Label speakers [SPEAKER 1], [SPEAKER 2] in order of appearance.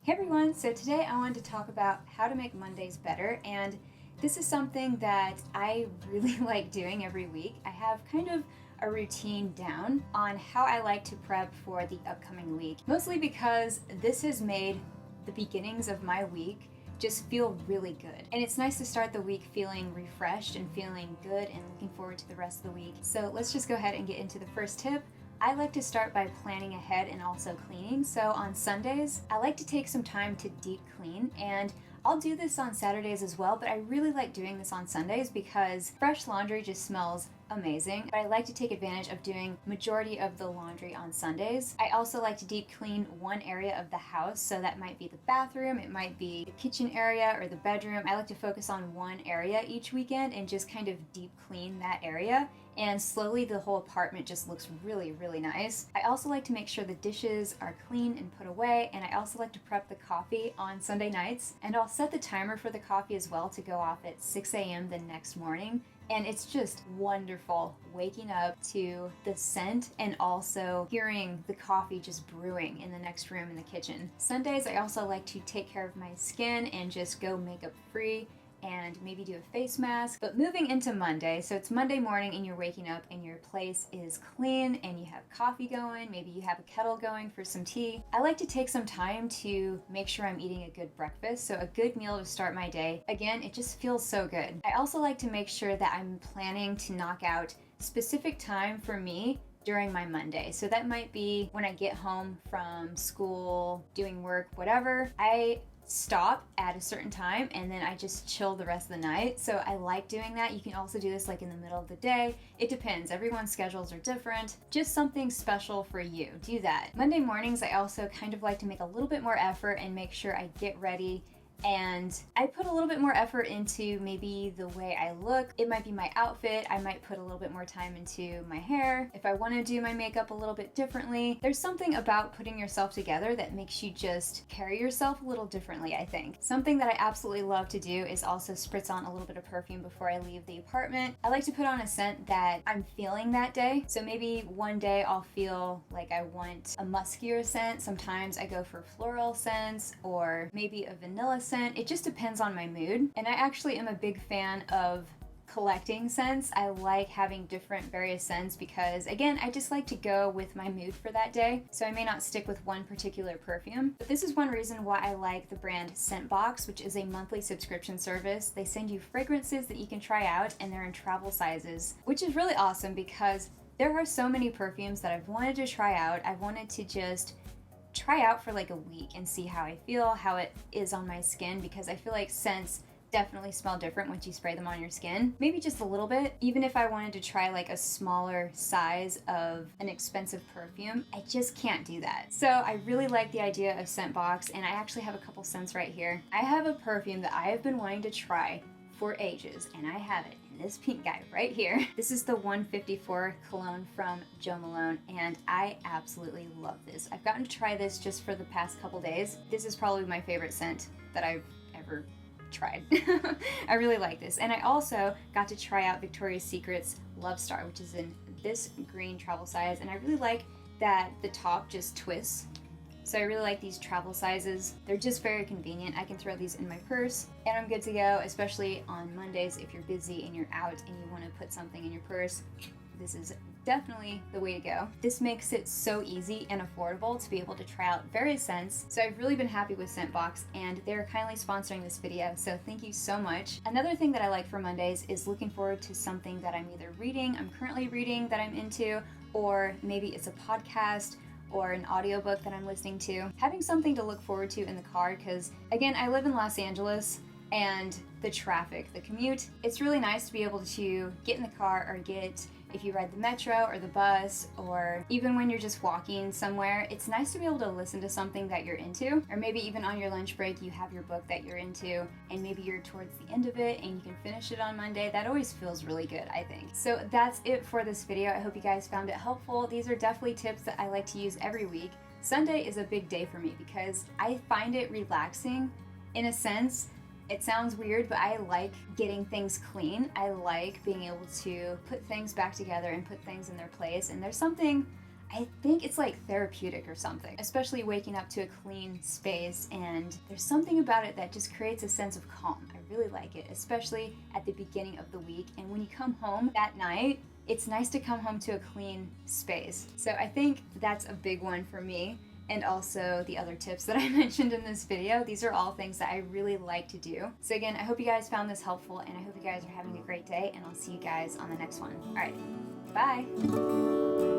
[SPEAKER 1] Hey everyone, so today I wanted to talk about how to make Mondays better, and this is something that I really like doing every week. I have kind of a routine down on how I like to prep for the upcoming week, mostly because this has made the beginnings of my week just feel really good. And it's nice to start the week feeling refreshed and feeling good and looking forward to the rest of the week. So let's just go ahead and get into the first tip. I like to start by planning ahead and also cleaning. So on Sundays, I like to take some time to deep clean, and I'll do this on Saturdays as well, but I really like doing this on Sundays because fresh laundry just smells amazing. But I like to take advantage of doing majority of the laundry on Sundays. I also like to deep clean one area of the house, so that might be the bathroom, it might be the kitchen area or the bedroom. I like to focus on one area each weekend and just kind of deep clean that area, and slowly the whole apartment just looks really nice. I also like to make sure the dishes are clean and put away, and I also like to prep the coffee on Sunday nights, and I'll set the timer for the coffee as well to go off at 6 a.m. the next morning. And it's just wonderful waking up to the scent and also hearing the coffee just brewing in the next room in the kitchen. Sundays, I also like to take care of my skin and just go makeup free and maybe do a face mask. But moving into Monday, so it's Monday morning and you're waking up and your place is clean and you have coffee going, maybe you have a kettle going for some tea. I like to take some time to make sure I'm eating a good breakfast, so a good meal to start my day. Again, it just feels so good. I also like to make sure that I'm planning to knock out specific time for me during my Monday. So that might be when I get home from school, doing work, whatever. I stop at a certain time and then I just chill the rest of the night. So I like doing that. You can also do this like in the middle of the day. It depends. Everyone's schedules are different. Just something special for you. Do that. Monday mornings, I also kind of like to make a little bit more effort and make sure I get ready. And I put a little bit more effort into maybe the way I look. It might be my outfit. I might put a little bit more time into my hair. If I want to do my makeup a little bit differently, there's something about putting yourself together that makes you just carry yourself a little differently, I think. Something that I absolutely love to do is also spritz on a little bit of perfume before I leave the apartment. I like to put on a scent that I'm feeling that day. So maybe one day I'll feel like I want a muskier scent. Sometimes I go for floral scents or maybe a vanilla scent. It just depends on my mood. And I actually am a big fan of collecting scents. I like having different various scents because, again, I just like to go with my mood for that day. So I may not stick with one particular perfume. But this is one reason why I like the brand Scentbox, which is a monthly subscription service. They send you fragrances that you can try out, and they're in travel sizes, which is really awesome because there are so many perfumes that I've wanted to try out. I've wanted to just try out for like a week and see how I feel, how it is on my skin, because I feel like scents definitely smell different once you spray them on your skin. Maybe just a little bit. Even if I wanted to try like a smaller size of an expensive perfume, I just can't do that. So I really like the idea of Scentbox, and I actually have a couple scents right here. I have a perfume that I have been wanting to try for ages, and I have it in this pink guy right here. This is the 154 cologne from Jo Malone, and I absolutely love this. I've gotten to try this just for the past couple days. This is probably my favorite scent that I've ever tried. I really like this. And I also got to try out Victoria's Secret's Love Star, which is in this green travel size, and I really like that the top just twists. So I really like these travel sizes. They're just very convenient. I can throw these in my purse and I'm good to go, especially on Mondays if you're busy and you're out and you want to put something in your purse. This is definitely the way to go. This makes it so easy and affordable to be able to try out various scents. So I've really been happy with Scentbox, and they're kindly sponsoring this video, so thank you so much. Another thing that I like for Mondays is looking forward to something that I'm either reading, I'm currently reading that I'm into, or maybe it's a podcast or an audiobook that I'm listening to. Having something to look forward to in the car, because again, I live in Los Angeles, and the traffic, the commute, it's really nice to be able to get in the car or get, if you ride the metro or the bus, or even when you're just walking somewhere, it's nice to be able to listen to something that you're into, or maybe even on your lunch break, you have your book that you're into, and maybe you're towards the end of it and you can finish it on Monday. That always feels really good, I think. So that's it for this video. I hope you guys found it helpful. These are definitely tips that I like to use every week. Sunday is a big day for me because I find it relaxing in a sense. It sounds weird, but I like getting things clean. I like being able to put things back together and put things in their place. And there's something, I think it's like therapeutic or something, especially waking up to a clean space, and there's something about it that just creates a sense of calm. I really like it, especially at the beginning of the week. And when you come home that night, it's nice to come home to a clean space. So I think that's a big one for me. And also the other tips that I mentioned in this video. These are all things that I really like to do. So again, I hope you guys found this helpful, and I hope you guys are having a great day, and I'll see you guys on the next one. All right, bye.